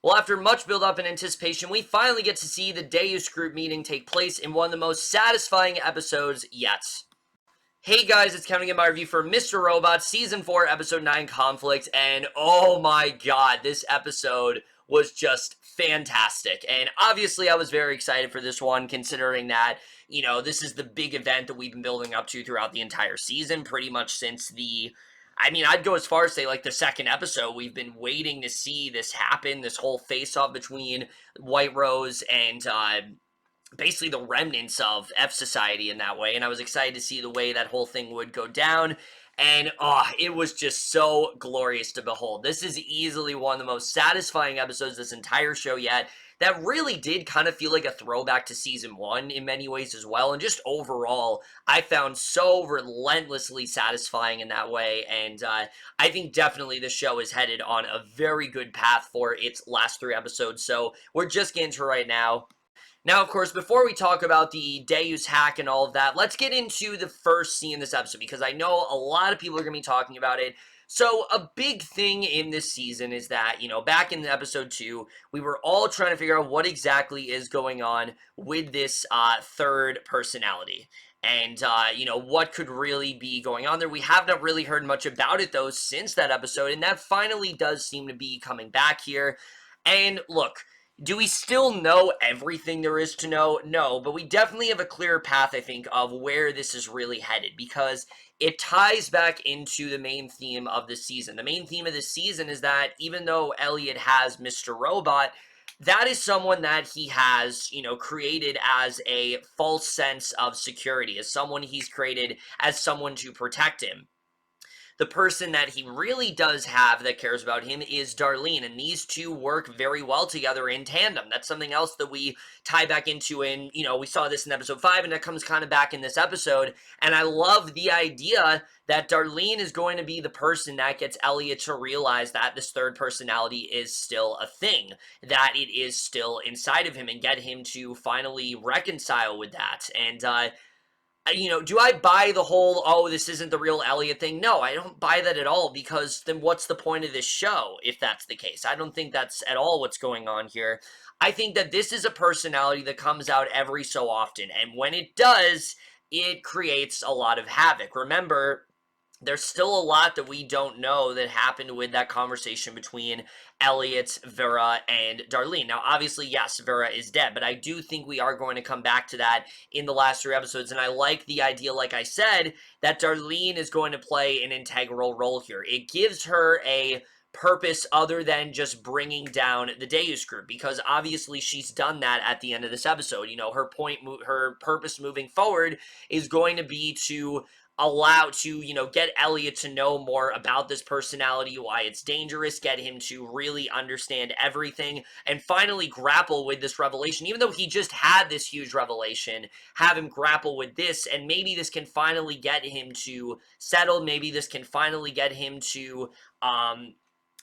Well, after much build-up and anticipation, we finally get to see the Deus group meeting take place in one of the most satisfying episodes yet. Hey guys, it's counting in my review for Mr. Robot, Season 4, Episode 9, Conflict, and oh my god, this episode was just fantastic. And obviously I was very excited for this one, considering that, you know, this is the big event that we've been building up to throughout the entire season, pretty much since I'd go as far as say, like, the second episode. We've been waiting to see this happen, this whole face-off between White Rose and, basically the remnants of F Society in that way, and I was excited to see the way that whole thing would go down, and it was just so glorious to behold. This is easily one of the most satisfying episodes this entire show yet, that really did kind of feel like a throwback to Season 1 in many ways as well, and just overall, I found so relentlessly satisfying in that way, and I think definitely the show is headed on a very good path for its last 3 episodes, so we're just getting to it right now. Now, of course, before we talk about the Deus hack and all of that, let's get into the first scene in this episode, because I know a lot of people are going to be talking about it. So, a big thing in this season is that, you know, back in episode 2, we were all trying to figure out what exactly is going on with this third personality. And, you know, what could really be going on there. We have not really heard much about it, though, since that episode, and that finally does seem to be coming back here. And, look, do we still know everything there is to know? No, but we definitely have a clearer path, I think, of where this is really headed, because it ties back into the main theme of the season. The main theme of this season is that even though Elliot has Mr. Robot, that is someone that he has, you know, created as a false sense of security, as someone he's created as someone to protect him. The person that he really does have that cares about him is Darlene, and these two work very well together in tandem. That's something else that we tie back into, and, you know, we saw this in episode 5, and it comes kind of back in this episode, and I love the idea that Darlene is going to be the person that gets Elliot to realize that this third personality is still a thing, that it is still inside of him, and get him to finally reconcile with that. And, you know, do I buy the whole, oh, this isn't the real Elliot thing? No, I don't buy that at all, because then what's the point of this show if that's the case? I don't think that's at all what's going on here. I think that this is a personality that comes out every so often, and when it does, it creates a lot of havoc. Remember, there's still a lot that we don't know that happened with that conversation between Elliot, Vera, and Darlene. Now, obviously, yes, Vera is dead, but I do think we are going to come back to that in the last 3 episodes, and I like the idea, like I said, that Darlene is going to play an integral role here. It gives her a purpose other than just bringing down the Deus group, because obviously she's done that at the end of this episode. You know, her purpose moving forward is going to be to you know, get Elliot to know more about this personality, why it's dangerous, get him to really understand everything, and finally grapple with this revelation. Even though he just had this huge revelation, have him grapple with this, and maybe this can finally get him to settle, maybe this can finally get him to,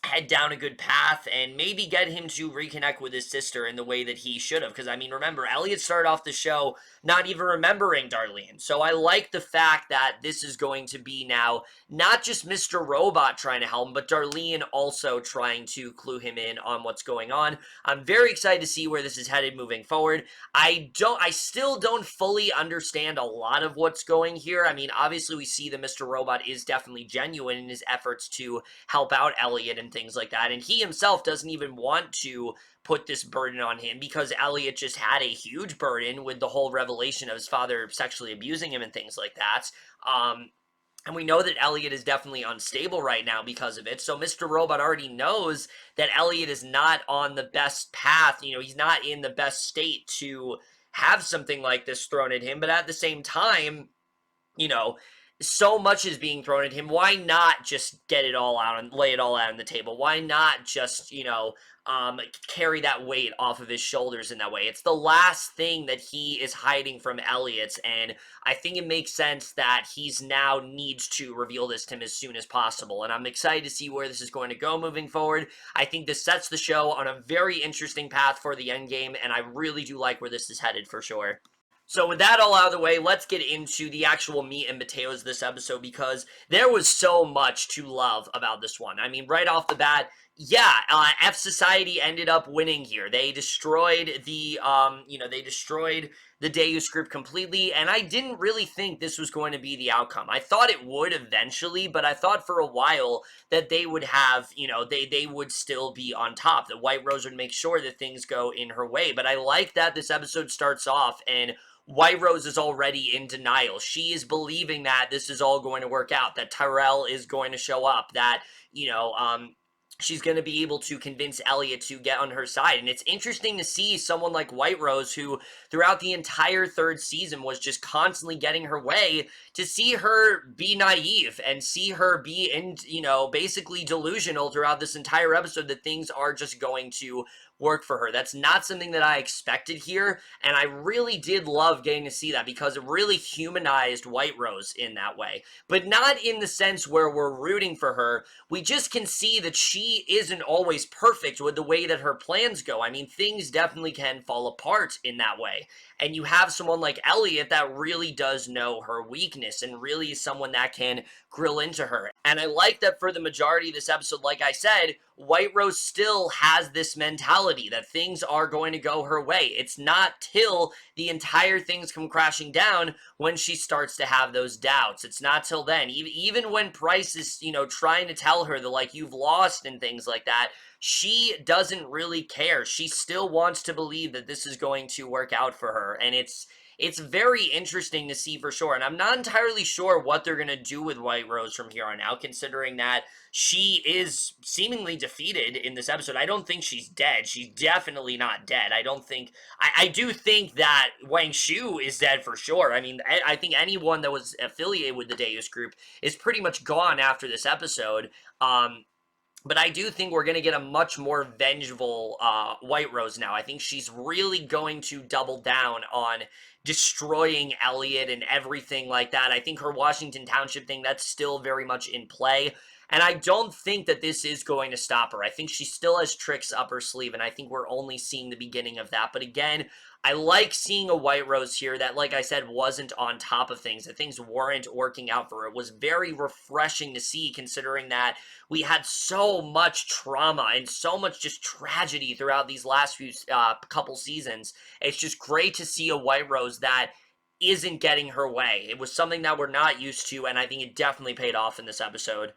head down a good path, and maybe get him to reconnect with his sister in the way that he should have. Because, I mean, remember, Elliot started off the show not even remembering Darlene. So I like the fact that this is going to be now not just Mr. Robot trying to help him, but Darlene also trying to clue him in on what's going on. I'm very excited to see where this is headed moving forward. I still don't fully understand a lot of what's going here. I mean, obviously we see that Mr. Robot is definitely genuine in his efforts to help out Elliot and things like that, and he himself doesn't even want to put this burden on him, because Elliot just had a huge burden with the whole revelation of his father sexually abusing him and things like that. And we know that Elliot is definitely unstable right now because of it, so Mr. Robot already knows that Elliot is not on the best path. You know, he's not in the best state to have something like this thrown at him, but at the same time, you know, so much is being thrown at him. Why not just get it all out and lay it all out on the table? Why not just, you know, carry that weight off of his shoulders in that way? It's the last thing that he is hiding from Elliot, and I think it makes sense that he's now needs to reveal this to him as soon as possible, and I'm excited to see where this is going to go moving forward. I think this sets the show on a very interesting path for the endgame, and I really do like where this is headed for sure. So with that all out of the way, let's get into the actual meat and potatoes of this episode, because there was so much to love about this one. I mean, right off the bat, Yeah, F Society ended up winning here. They destroyed they destroyed the Deus group completely, and I didn't really think this was going to be the outcome. I thought it would eventually, but I thought for a while that they would have, they would still be on top. That White Rose would make sure that things go in her way. But I like that this episode starts off and White Rose is already in denial. She is believing that this is all going to work out, that Tyrell is going to show up, that, you know, she's going to be able to convince Elliot to get on her side. And it's interesting to see someone like White Rose, who throughout the entire third season was just constantly getting her way, to see her be naive and see her be basically delusional throughout this entire episode that things are just going to work for her. That's not something that I expected here, and I really did love getting to see that because it really humanized White Rose in that way. But not in the sense where we're rooting for her. We just can see that she isn't always perfect with the way that her plans go. I mean, things definitely can fall apart in that way. And you have someone like Elliot that really does know her weakness and really is someone that can grill into her. And I like that for the majority of this episode, like I said, White Rose still has this mentality that things are going to go her way. It's not till the entire things come crashing down when she starts to have those doubts. It's not till then. Even when Price is, trying to tell her that, like, you've lost and things like that, she doesn't really care. She still wants to believe that this is going to work out for her. And it's very interesting to see for sure. And I'm not entirely sure what they're going to do with White Rose from here on out, considering that she is seemingly defeated in this episode. I don't think she's dead. She's definitely not dead. I do think that Wang Shu is dead for sure. I mean, I think anyone that was affiliated with the Deus group is pretty much gone after this episode. But I do think we're going to get a much more vengeful White Rose now. I think she's really going to double down on destroying Elliot and everything like that. I think her Washington Township thing, that's still very much in play. And I don't think that this is going to stop her. I think she still has tricks up her sleeve, and I think we're only seeing the beginning of that. But again, I like seeing a White Rose here that, like I said, wasn't on top of things, that things weren't working out for her. It was very refreshing to see, considering that we had so much trauma and so much just tragedy throughout these last few couple seasons. It's just great to see a White Rose that isn't getting her way. It was something that we're not used to, and I think it definitely paid off in this episode.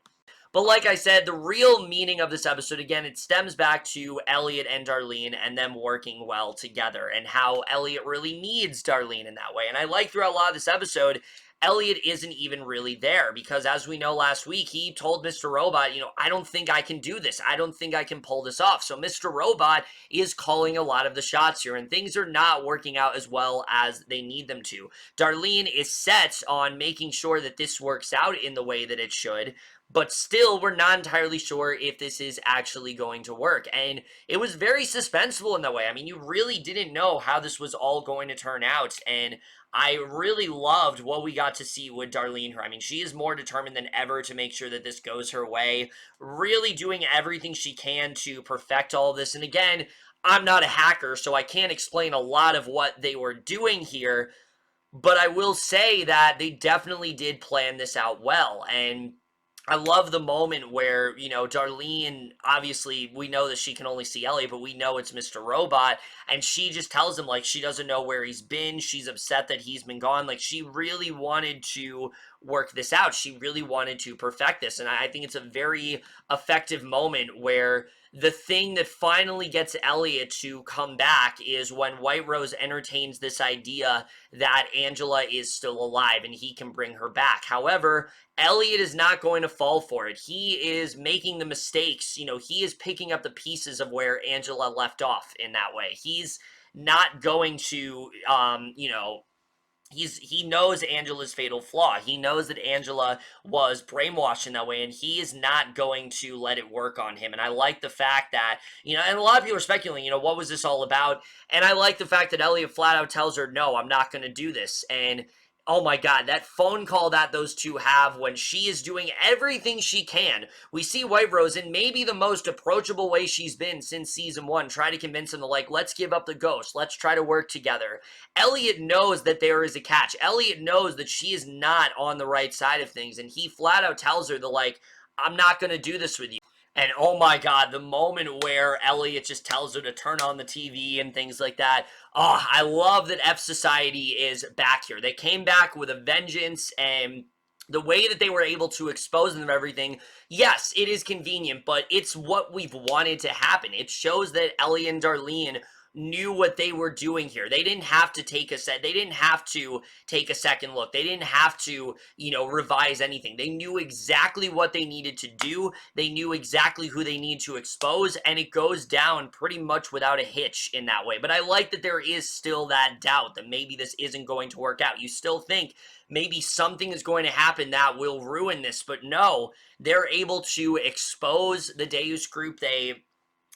But like I said, the real meaning of this episode, again, it stems back to Elliot and Darlene and them working well together and how Elliot really needs Darlene in that way. And I like throughout a lot of this episode, Elliot isn't even really there because, as we know last week, he told Mr. Robot, I don't think I can do this. I don't think I can pull this off. So Mr. Robot is calling a lot of the shots here, and things are not working out as well as they need them to. Darlene is set on making sure that this works out in the way that it should, but still, we're not entirely sure if this is actually going to work. And it was very suspenseful in that way. I mean, you really didn't know how this was all going to turn out. And I really loved what we got to see with Darlene here. I mean, she is more determined than ever to make sure that this goes her way, really doing everything she can to perfect all of this. And again, I'm not a hacker, so I can't explain a lot of what they were doing here, but I will say that they definitely did plan this out well. And I love the moment where, Darlene, obviously, we know that she can only see Elliot, but we know it's Mr. Robot, and she just tells him, like, she doesn't know where he's been, she's upset that he's been gone, like, she really wanted to work this out, she really wanted to perfect this, and I think it's a very effective moment where the thing that finally gets Elliot to come back is when White Rose entertains this idea that Angela is still alive and he can bring her back. However, Elliot is not going to fall for it. He is making the mistakes. He is picking up the pieces of where Angela left off in that way. He's not going to, he knows Angela's fatal flaw. He knows that Angela was brainwashed in that way, and he is not going to let it work on him. And I like the fact that, and a lot of people are speculating, what was this all about? And I like the fact that Elliot flat out tells her, no, I'm not going to do this. And oh my God, that phone call that those two have when she is doing everything she can. We see White Rose in maybe the most approachable way she's been since season 1, try to convince him to, like, let's give up the ghost. Let's try to work together. Elliot knows that there is a catch. Elliot knows that she is not on the right side of things, and he flat out tells her I'm not going to do this with you. And oh my god, the moment where Elliot just tells her to turn on the TV and things like that. Oh, I love that F Society is back here. They came back with a vengeance, and the way that they were able to expose them and everything, yes, it is convenient, but it's what we've wanted to happen. It shows that Ellie and Darlene knew what they were doing here. They didn't have to take a set. They didn't have to take a second look. They didn't have to, revise anything. They knew exactly what they needed to do. They knew exactly who they need to expose, and it goes down pretty much without a hitch in that way. But I like that there is still that doubt that maybe this isn't going to work out. You still think maybe something is going to happen that will ruin this, but no, they're able to expose the Deus group. They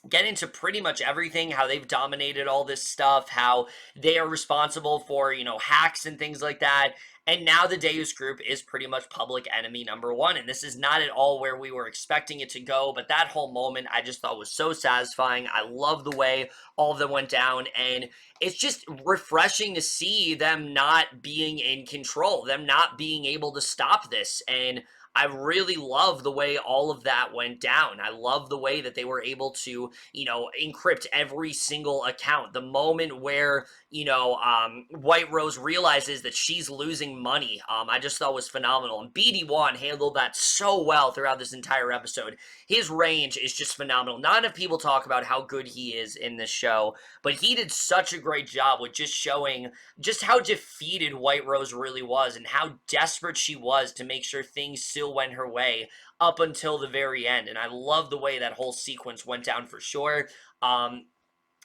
get into pretty much everything, how they've dominated all this stuff, how they are responsible for, hacks and things like that. And now the Deus group is pretty much public enemy number one. And this is not at all where we were expecting it to go. But that whole moment I just thought was so satisfying. I love the way all of them went down. And it's just refreshing to see them not being in control, them not being able to stop this. And I really love the way all of that went down. I love the way that they were able to, encrypt every single account. The moment where, White Rose realizes that she's losing money, I just thought was phenomenal. And BD1 handled that so well throughout this entire episode. His range is just phenomenal. Not enough people talk about how good he is in this show, but he did such a great job with just showing just how defeated White Rose really was and how desperate she was to make sure things still went her way up until the very end. And I love the way that whole sequence went down for sure.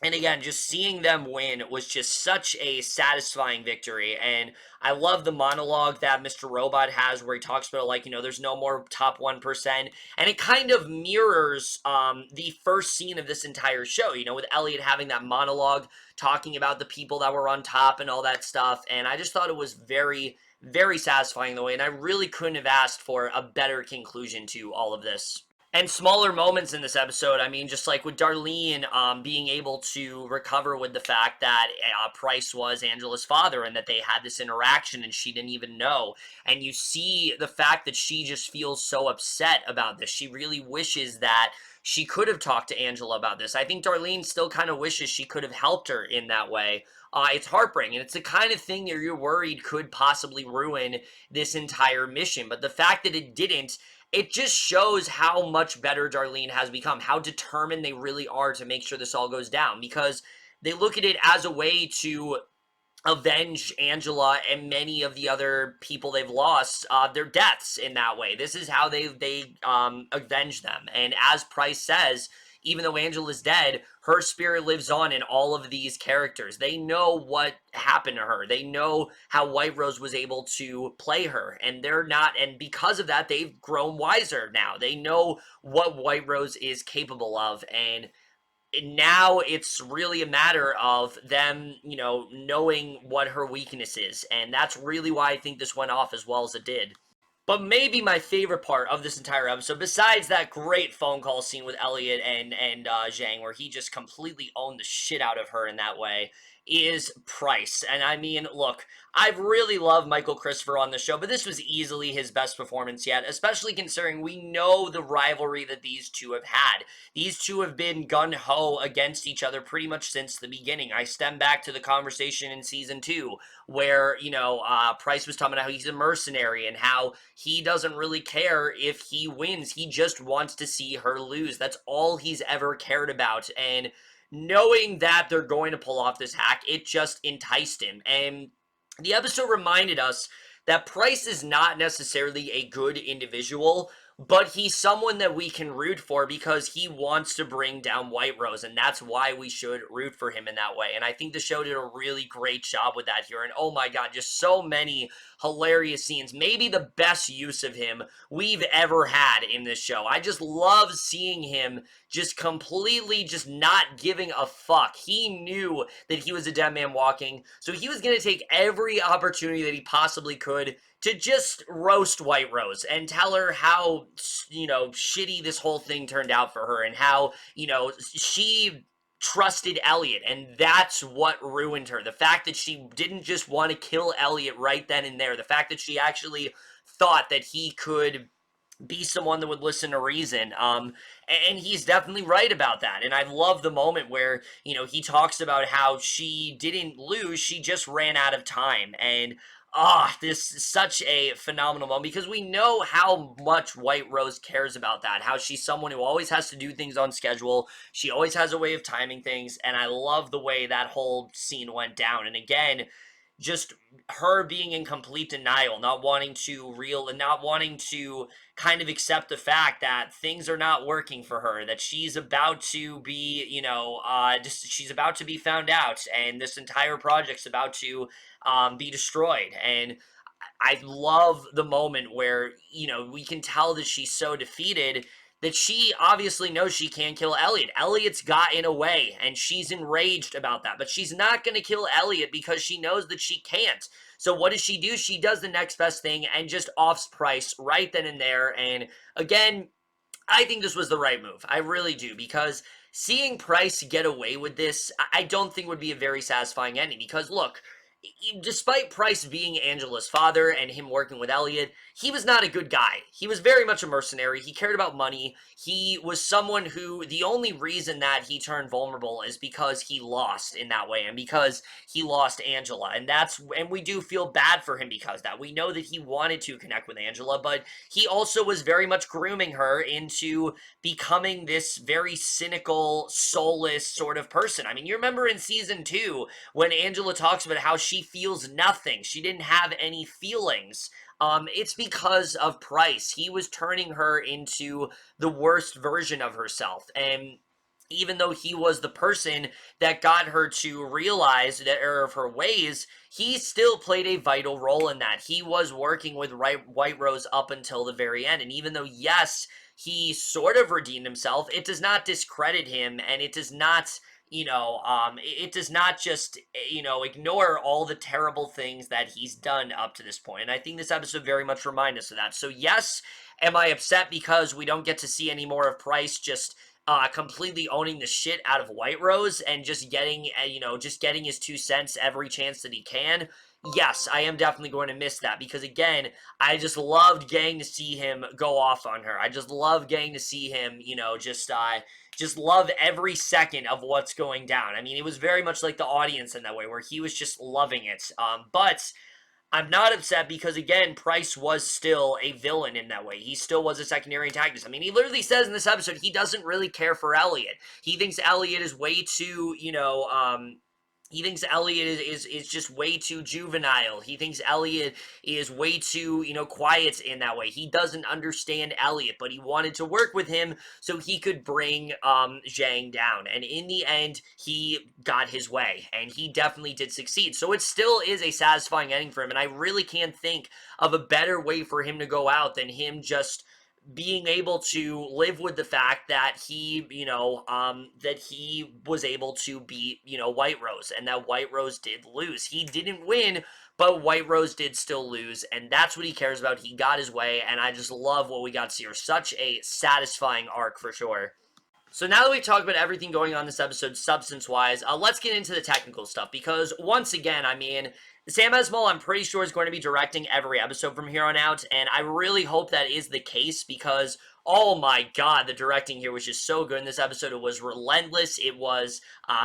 And again, just seeing them win was just such a satisfying victory. And I love the monologue that Mr. Robot has where he talks about, there's no more top 1%. And it kind of mirrors the first scene of this entire show, with Elliot having that monologue talking about the people that were on top and all that stuff. And I just thought it was very, very satisfying the way. And I really couldn't have asked for a better conclusion to all of this. And smaller moments in this episode, I mean, just like with Darlene being able to recover with the fact that Price was Angela's father and that they had this interaction and she didn't even know. And you see the fact that she just feels so upset about this. She really wishes that she could have talked to Angela about this. I think Darlene still kind of wishes she could have helped her in that way. It's heartbreaking. It's the kind of thing that you're worried could possibly ruin this entire mission. But the fact that it didn't, it just shows how much better Darlene has become, how determined they really are to make sure this all goes down, because they look at it as a way to avenge Angela and many of the other people they've lost, their deaths in that way. This is how they avenge them. And as Price says, even though Angela's dead, her spirit lives on in all of these characters. They know what happened to her. They know how White Rose was able to play her, and and because of that, they've grown wiser now. They know what White Rose is capable of, and now it's really a matter of them, knowing what her weakness is, and that's really why I think this went off as well as it did. But maybe my favorite part of this entire episode, besides that great phone call scene with Elliot and Zhang, where he just completely owned the shit out of her in that way, is Price. And I mean, look, I've really loved Michael Cristofer on the show, but this was easily his best performance yet, especially considering we know the rivalry that these two have had. These two have been gun-ho against each other pretty much since the beginning. I stem back to the conversation in season 2 where, Price was talking about how he's a mercenary and how he doesn't really care if he wins. He just wants to see her lose. That's all he's ever cared about. And knowing that they're going to pull off this hack, it just enticed him. And the episode reminded us that Price is not necessarily a good individual, but he's someone that we can root for because he wants to bring down White Rose, and that's why we should root for him in that way. And I think the show did a really great job with that here. And oh my god, just so many hilarious scenes. Maybe the best use of him we've ever had in this show. I just love seeing him just completely just not giving a fuck. He knew that he was a dead man walking, so he was going to take every opportunity that he possibly could to just roast White Rose and tell her how, shitty this whole thing turned out for her and how, she trusted Elliot, and that's what ruined her. The fact that she didn't just want to kill Elliot right then and there, the fact that she actually thought that he could be someone that would listen to reason. And he's definitely right about that. And I love the moment where, he talks about how she didn't lose, she just ran out of time. And this is such a phenomenal moment because we know how much White Rose cares about that. How she's someone who always has to do things on schedule. She always has a way of timing things. And I love the way that whole scene went down. And again, just her being in complete denial, not wanting to kind of accept the fact that things are not working for her, that she's about to be, she's about to be found out, and this entire project's about to be destroyed. And I love the moment where, we can tell that she's so defeated that she obviously knows she can't kill Elliot. Elliot's gotten away, and she's enraged about that. But she's not going to kill Elliot because she knows that she can't. So what does she do? She does the next best thing and just offs Price right then and there. And again, I think this was the right move. I really do, because seeing Price get away with this, I don't think would be a very satisfying ending. Because look, despite Price being Angela's father and him working with Elliot, he was not a good guy. He was very much a mercenary. He cared about money. He was someone who, the only reason that he turned vulnerable is because he lost in that way, and because he lost Angela. And we do feel bad for him because that. We know that he wanted to connect with Angela, but he also was very much grooming her into becoming this very cynical, soulless sort of person. I mean, you remember in season 2 when Angela talks about how she feels nothing. She didn't have any feelings. It's because of Price. He was turning her into the worst version of herself. And even though he was the person that got her to realize the error of her ways, he still played a vital role in that. He was working with White Rose up until the very end. And even though, yes, he sort of redeemed himself, it does not discredit him, and it does not it does not just, ignore all the terrible things that he's done up to this point. And I think this episode very much reminds us of that. So yes, am I upset because we don't get to see any more of Price just completely owning the shit out of White Rose and just getting, just getting his 2 cents every chance that he can? Yes, I am definitely going to miss that, because again, I just loved getting to see him go off on her. I just love getting to see him, just love every second of what's going down. I mean, it was very much like the audience in that way, where he was just loving it. But I'm not upset because, again, Price was still a villain in that way. He still was a secondary antagonist. I mean, he literally says in this episode he doesn't really care for Elliot. He thinks Elliot is way too, he thinks Elliot is just way too juvenile. He thinks Elliot is way too, quiet in that way. He doesn't understand Elliot, but he wanted to work with him so he could bring Zhang down. And in the end, he got his way, and he definitely did succeed. So it still is a satisfying ending for him, and I really can't think of a better way for him to go out than him just being able to live with the fact that that he was able to beat, White Rose, and that White Rose did lose. He didn't win, but White Rose did still lose, and that's what he cares about. He got his way, and I just love what we got to see here. Such a satisfying arc for sure. So now that we've talked about everything going on in this episode substance-wise, let's get into the technical stuff, because once again, I mean, Sam Esmail, I'm pretty sure, is going to be directing every episode from here on out, and I really hope that is the case, because, oh my god, the directing here was just so good in this episode. It was relentless. It was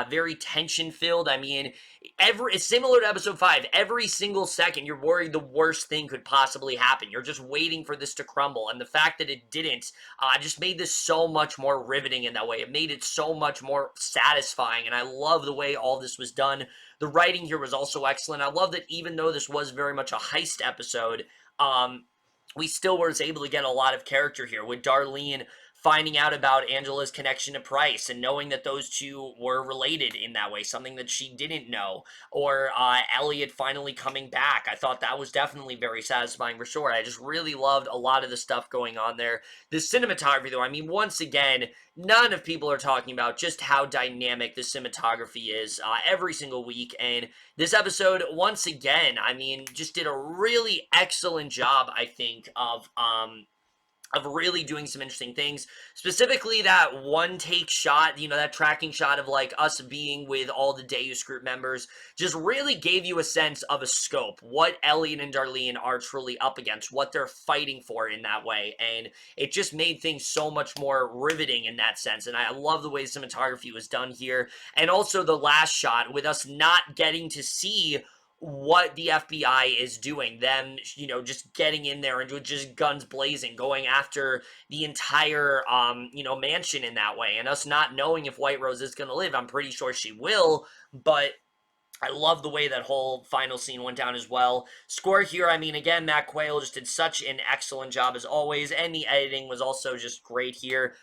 very tension-filled. I mean, it's similar to episode 5. Every single second, you're worried the worst thing could possibly happen. You're just waiting for this to crumble, and the fact that it didn't just made this so much more riveting in that way. It made it so much more satisfying, and I love the way all this was done. The writing here was also excellent. I love that even though this was very much a heist episode, we still was able to get a lot of character here, with Darlene finding out about Angela's connection to Price and knowing that those two were related in that way, something that she didn't know, or Elliot finally coming back. I thought that was definitely very satisfying for sure. I just really loved a lot of the stuff going on there. The cinematography, though, I mean, once again, none of people are talking about just how dynamic the cinematography is every single week, and this episode, once again, I mean, just did a really excellent job, I think, of really doing some interesting things. Specifically, that one take shot, that tracking shot of like us being with all the Deus group members, just really gave you a sense of a scope, what Elliot and Darlene are truly up against, what they're fighting for in that way. And it just made things so much more riveting in that sense. And I love the way cinematography was done here. And also the last shot with us not getting to see what the FBI is doing, them, just getting in there and just guns blazing, going after the entire, mansion in that way, and us not knowing if White Rose is going to live. I'm pretty sure she will, but I love the way that whole final scene went down as well. Score here, I mean, again, Matt Quayle just did such an excellent job as always, and the editing was also just great here.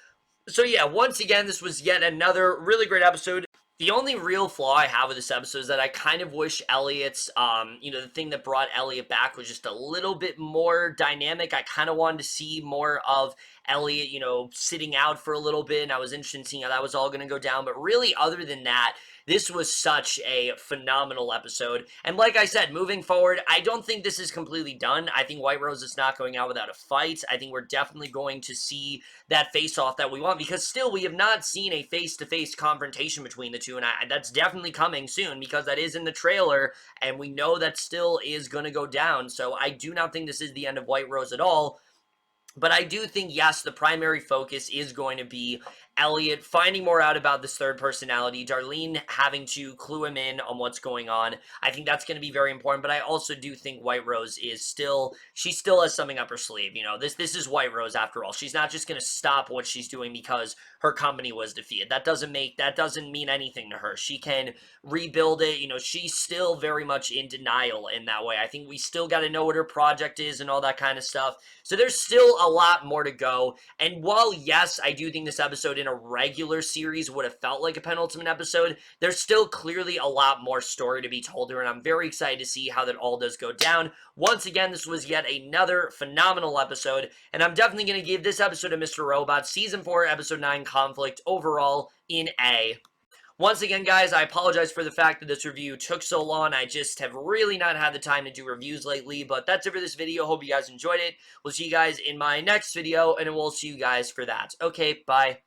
So yeah, once again, this was yet another really great episode. The only real flaw I have with this episode is that I kind of wish Elliot's, the thing that brought Elliot back was just a little bit more dynamic. I kind of wanted to see more of Elliot, sitting out for a little bit, and I was interested in seeing how that was all going to go down. But really, other than that, this was such a phenomenal episode. And like I said, moving forward, I don't think this is completely done. I think White Rose is not going out without a fight. I think we're definitely going to see that face-off that we want, because still, we have not seen a face-to-face confrontation between the two, and that's definitely coming soon, because that is in the trailer, and we know that still is going to go down. So I do not think this is the end of White Rose at all. But I do think, yes, the primary focus is going to be Elliot finding more out about this third personality, Darlene having to clue him in on what's going on. I think that's going to be very important, but I also do think White Rose she still has something up her sleeve. This is White Rose after all. She's not just going to stop what she's doing because her company was defeated. That doesn't mean anything to her. She can rebuild it. She's still very much in denial in that way. I think we still got to know what her project is and all that kind of stuff. So there's still a lot more to go. And while, yes, I do think this episode in a regular series would have felt like a penultimate episode, there's still clearly a lot more story to be told here, and I'm very excited to see how that all does go down. Once again, this was yet another phenomenal episode, and I'm definitely going to give this episode of Mr. Robot Season 4, Episode 9 Conflict overall in A. Once again, guys, I apologize for the fact that this review took so long. I just have really not had the time to do reviews lately, but that's it for this video. Hope you guys enjoyed it. We'll see you guys in my next video, and we'll see you guys for that. Okay, bye.